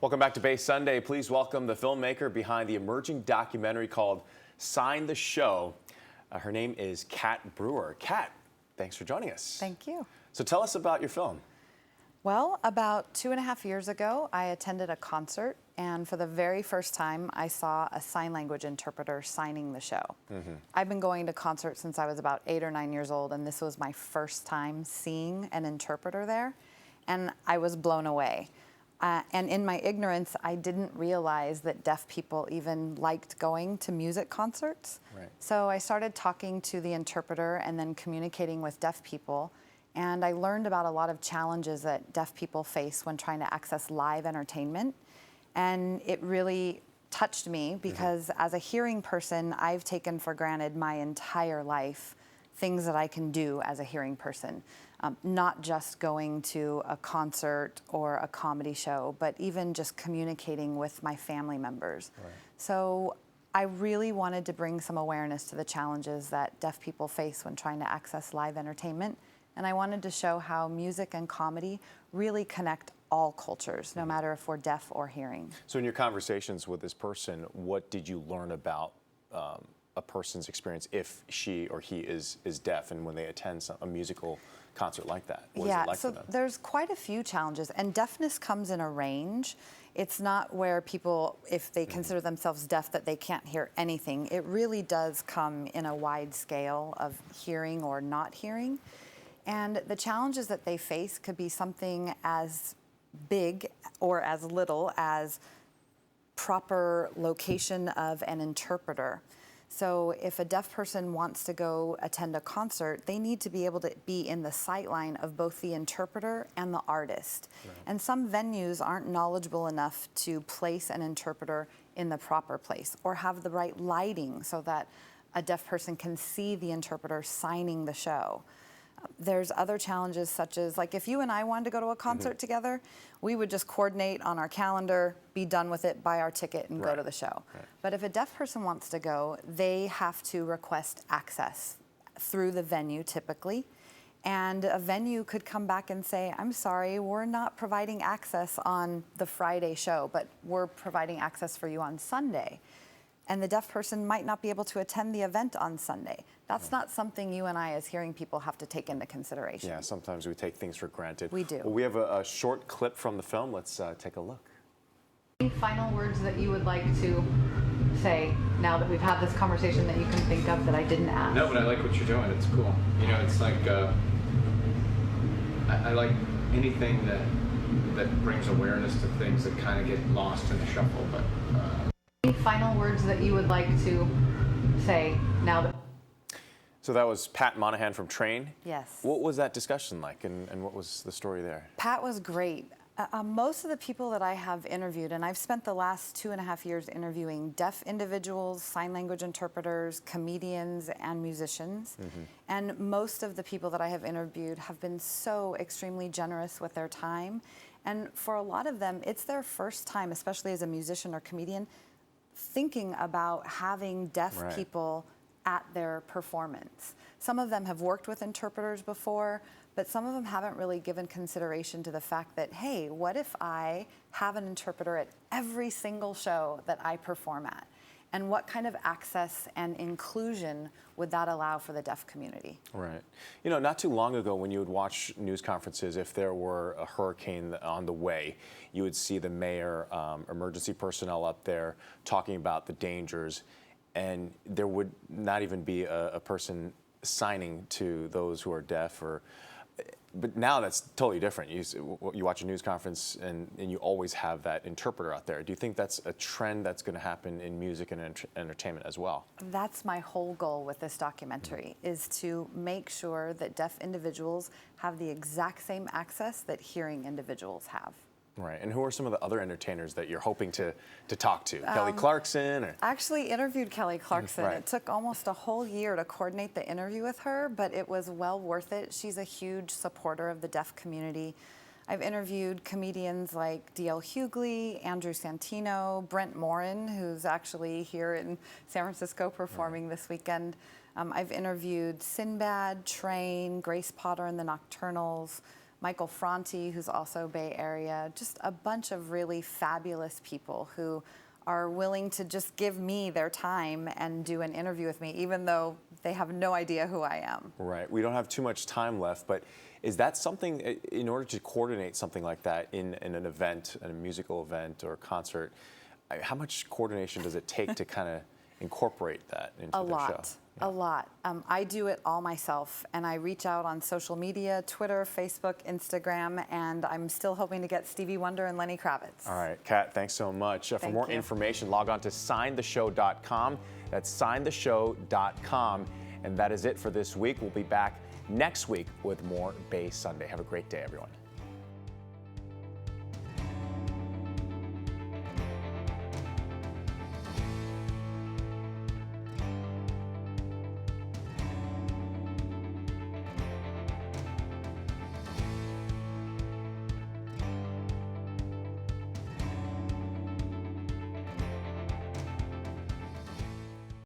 Welcome back to Bay Sunday. Please welcome the filmmaker behind the emerging documentary called Sign the Show. Her name is Kat Brewer. Kat, thanks for joining us. Thank you. So tell us about your film. Well, about 2.5 years ago, I attended a concert, and for the very first time, I saw a sign language interpreter signing the show. I've been going to concerts since I was about 8 or 9 years old, and this was my first time seeing an interpreter there, and I was blown away. And in my ignorance, I didn't realize that deaf people even liked going to music concerts. Right. So I started talking to the interpreter and then communicating with deaf people. And I learned about a lot of challenges that deaf people face when trying to access live entertainment. And it really touched me because as a hearing person, I've taken for granted my entire life things that I can do as a hearing person. Not just going to a concert or a comedy show, but even just communicating with my family members. Right. So I really wanted to bring some awareness to the challenges that deaf people face when trying to access live entertainment. And I wanted to show how music and comedy really connect all cultures, no matter if we're deaf or hearing. So in your conversations with this person, what did you learn about a person's experience if she or he is deaf, and when they attend a musical concert like that? What is it like for them? There's quite a few challenges, and deafness comes in a range. It's not where people, if they consider themselves deaf, that they can't hear anything. It really does come in a wide scale of hearing or not hearing. And the challenges that they face could be something as big or as little as proper location of an interpreter. So if a deaf person wants to go attend a concert, they need to be able to be in the sight line of both the interpreter and the artist. Right. And some venues aren't knowledgeable enough to place an interpreter in the proper place or have the right lighting so that a deaf person can see the interpreter signing the show. There's other challenges such as, like, if you and I wanted to go to a concert together, we would just coordinate on our calendar, be done with it, buy our ticket, and go to the show. Right. But if a deaf person wants to go, they have to request access through the venue typically. And a venue could come back and say, I'm sorry, we're not providing access on the Friday show, but we're providing access for you on Sunday. And the deaf person might not be able to attend the event on Sunday. That's not something you and I as hearing people have to take into consideration. Yeah, sometimes we take things for granted. We do. Well, we have a short clip from the film. Let's take a look. Any final words that you would like to say now that we've had this conversation that you can think of that I didn't ask? No, but I like what you're doing. It's cool. You know, it's like, I like anything that brings awareness to things that kind of get lost in the shuffle, but... Any final words that you would like to say now that... So that was Pat Monahan from Train. Yes. What was that discussion like, and what was the story there? Pat was great. Most of the people that I have interviewed, and I've spent the last 2.5 years interviewing deaf individuals, sign language interpreters, comedians, and musicians. And most of the people that I have interviewed have been so extremely generous with their time. And for a lot of them, it's their first time, especially as a musician or comedian, thinking about having deaf people at their performance. Some of them have worked with interpreters before, but some of them haven't really given consideration to the fact that, hey, what if I have an interpreter at every single show that I perform at? And what kind of access and inclusion would that allow for the deaf community? Right. You know, not too long ago when you would watch news conferences, if there were a hurricane on the way, you would see the mayor, emergency personnel up there talking about the dangers, and there would not even be a person signing to those who are deaf but now that's totally different. You watch a news conference and you always have that interpreter out there. Do you think that's a trend that's going to happen in music and entertainment as well? That's my whole goal with this documentary, is to make sure that deaf individuals have the exact same access that hearing individuals have. Right. And who are some of the other entertainers that you're hoping to talk to? Kelly Clarkson? Or? I actually interviewed Kelly Clarkson. Right. It took almost a whole year to coordinate the interview with her, but it was well worth it. She's a huge supporter of the deaf community. I've interviewed comedians like D.L. Hughley, Andrew Santino, Brent Morin, who's actually here in San Francisco performing this weekend. I've interviewed Sinbad, Train, Grace Potter and the Nocturnals, Michael Franti, who's also Bay Area, just a bunch of really fabulous people who are willing to just give me their time and do an interview with me, even though they have no idea who I am. Right. We don't have too much time left, but is that something, in order to coordinate something like that in an event, a musical event or a concert, how much coordination does it take to kind of incorporate that into the show? A lot. I do it all myself, and I reach out on social media, Twitter, Facebook, Instagram, and I'm still hoping to get Stevie Wonder and Lenny Kravitz. All right, Kat, thanks so much. For Thank more you. information, log on to signtheshow.com. That's signtheshow.com. And that is it for this week. We'll be back next week with more Bay Sunday. Have a great day, everyone.